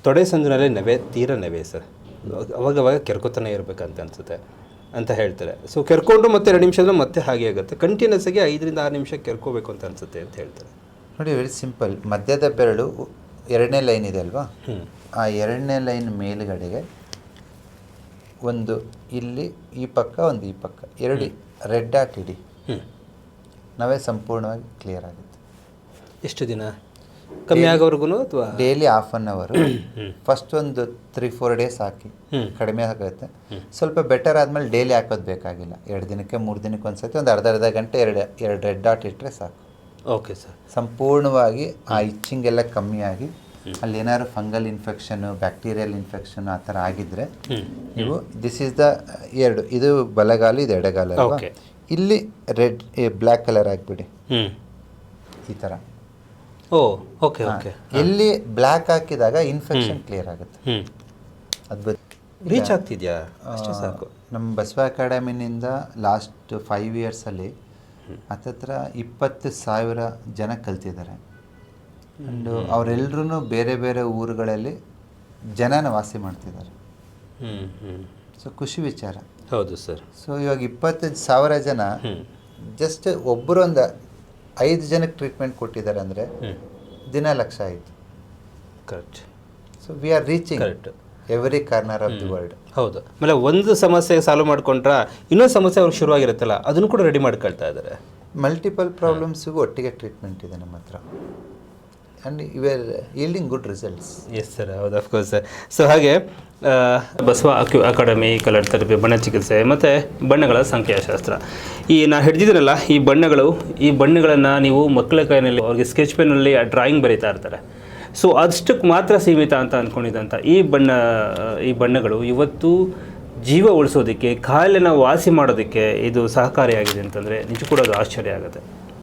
ತೊಡೆ ಸಂದಿನಲ್ಲಿ ನೆವೆ ತೀರಾ ನೆವೆ ಸರ್, ಅವಾಗವಾಗ ಕೆರ್ಕೋತಾನೆ ಇರಬೇಕಂತ ಅನಿಸುತ್ತೆ ಅಂತ ಹೇಳ್ತಾರೆ. ಸೊ ಕೆರ್ಕೊಂಡು ಮತ್ತೆ 2 ನಿಮಿಷದಲ್ಲಿ ಮತ್ತೆ ಹಾಗೆ ಆಗುತ್ತೆ. ಕಂಟಿನ್ಯೂಸ್ ಆಗಿ 5 ರಿಂದ 6 ನಿಮಿಷ ಕೆರ್ಕೋಬೇಕು ಅಂತ ಅನಿಸುತ್ತೆ ಅಂತ ಹೇಳ್ತಾರೆ. ನೋಡಿ, ವೆರಿ ಸಿಂಪಲ್. ಮಧ್ಯದ ಬೆರಳು 2ನೇ ಲೈನ್ ಇದೆ ಅಲ್ವಾ, ಆ 2ನೇ ಲೈನ್ ಮೇಲುಗಡೆಗೆ ಒಂದು ಇಲ್ಲಿ ಈ ಪಕ್ಕ ಒಂದು ಈ ಪಕ್ಕ 2 ರೆಡ್ ಡಾಟ್ ಇಡಿ, ನಾವೇ ಸಂಪೂರ್ಣವಾಗಿ ಕ್ಲಿಯರ್ ಆಗುತ್ತೆ. ಎಷ್ಟು ದಿನ ಕಮ್ಮಿ ಆಗೋವರೆಗೂ ಅಥವಾ ಡೈಲಿ ½ ಅನ್ ಅವರು ಫಸ್ಟ್ ಒಂದು 3-4 ಡೇಸ್ ಹಾಕಿ ಕಡಿಮೆ ಆಗುತ್ತೆ. ಸ್ವಲ್ಪ ಬೆಟರ್ ಆದಮೇಲೆ ಡೈಲಿ ಹಾಕೋದು ಬೇಕಾಗಿಲ್ಲ. 2 ದಿನಕ್ಕೆ 3 ದಿನಕ್ಕೆ ಒಂದ್ಸತಿ ಒಂದು ಅರ್ಧ ಗಂಟೆ 2 ರೆಡ್ ಡಾಟ್ ಇಟ್ಟರೆ ಸಾಕು. Okay sir. ಸಂಪೂರ್ಣವಾಗಿ ಆ ಇಚ್ಚಿಂಗ್ ಎಲ್ಲ ಕಮ್ಮಿಯಾಗಿ ಅಲ್ಲಿ ಏನಾದ್ರು ಫಂಗಲ್ ಇನ್ಫೆಕ್ಷನ್ನು, ಬ್ಯಾಕ್ಟೀರಿಯಲ್ ಇನ್ಫೆಕ್ಷನ್ ಆ ಥರ ಆಗಿದ್ದರೆ ನೀವು ದಿಸ್ ಈಸ್ ದ 2, ಇದು ಬಲಗಾಲು, ಇದು ಎಡಗಾಲು ಅಲ್ವಾ, ಇಲ್ಲಿ ರೆಡ್ ಬ್ಲ್ಯಾಕ್ ಕಲರ್ ಆಗಿಬಿಡಿ ಈ ಥರ. Okay okay. ಎಲ್ಲಿ ಬ್ಲ್ಯಾಕ್ ಹಾಕಿದಾಗ ಇನ್ಫೆಕ್ಷನ್ ಕ್ಲಿಯರ್ ಆಗುತ್ತೆ. ಅದ್ಭುತ. ರೀಚ್ ಆಗ್ತಿದ್ಯಾ? ಅಷ್ಟೇ ಸಾಕು. ನಮ್ಮ ಬಸವ ಅಕಾಡೆಮಿನಿಂದ ಲಾಸ್ಟ್ 5 ಇಯರ್ಸಲ್ಲಿ ಹತ್ತತ್ರ 20,000 ಜನ ಕಲ್ತಿದ್ದಾರೆ. ಆ್ಯಂಡ್ ಅವರೆಲ್ಲರೂ ಬೇರೆ ಬೇರೆ ಊರುಗಳಲ್ಲಿ ಜನನ ವಾಸಿ ಮಾಡ್ತಿದ್ದಾರೆ. ಸೊ ಖುಷಿ ವಿಚಾರ. ಹೌದು ಸರ್. ಸೊ ಇವಾಗ 20,000 ಜನ ಜಸ್ಟ್ ಒಬ್ಬರು ಒಂದು 5 ಜನಕ್ಕೆ ಟ್ರೀಟ್ಮೆಂಟ್ ಕೊಟ್ಟಿದ್ದಾರೆ ಅಂದರೆ ದಿನ 1,00,000 ಆಯಿತು. Correct. So we are reaching correct every corner of the world. ಹೌದು. ಆಮೇಲೆ ಒಂದು ಸಮಸ್ಯೆ ಸಾಲ್ವ್ ಮಾಡ್ಕೊಂಡ್ರೆ ಇನ್ನೊಂದು ಸಮಸ್ಯೆ ಅವ್ರಿಗೆ ಶುರುವಾಗಿರುತ್ತಲ್ಲ, ಅದನ್ನು ಕೂಡ ರೆಡಿ ಮಾಡ್ಕೊಳ್ತಾ ಇದ್ದಾರೆ. ಮಲ್ಟಿಪಲ್ ಪ್ರಾಬ್ಲಮ್ಸಿಗೂ ಒಟ್ಟಿಗೆ ಟ್ರೀಟ್ಮೆಂಟ್ ಇದೆ ನಮ್ಮ ಹತ್ರ. And you are yielding good results. Yes sir, ಹೌದು, ಅಫ್ಕೋರ್ಸ್ ಸರ್. ಸೊ ಹಾಗೆ ಬಸವ ಅಕಾಡೆಮಿ ಕಲರ್ ಥೆರಪಿ, ಬಣ್ಣ ಚಿಕಿತ್ಸೆ ಮತ್ತು ಬಣ್ಣಗಳ ಸಂಖ್ಯಾಶಾಸ್ತ್ರ, ಈ ನಾನು ಹಿಡಿದಿದ್ದೀನಲ್ಲ ಈ ಬಣ್ಣಗಳನ್ನು ನೀವು ಮಕ್ಕಳ ಕೈಯಲ್ಲಿ ಅವ್ರಿಗೆ ಸ್ಕೆಚ್ ಪೆನ್ನಲ್ಲಿ ಡ್ರಾಯಿಂಗ್ ಬರೀತಾ ಇರ್ತಾರೆ. ಸೊ ಅಷ್ಟಕ್ಕೆ ಮಾತ್ರ ಸೀಮಿತ ಅಂತ ಅಂದ್ಕೊಂಡಿದ್ದಂಥ ಈ ಬಣ್ಣಗಳು ಇವತ್ತು ಜೀವ ಉಳಿಸೋದಕ್ಕೆ, ಕಾಯಿಲೆನ ವಾಸಿ ಮಾಡೋದಕ್ಕೆ ಇದು ಸಹಕಾರಿಯಾಗಿದೆ ಅಂತಂದರೆ ನಿಜ ಕೂಡ ಅದು ಆಶ್ಚರ್ಯ ಆಗುತ್ತೆ.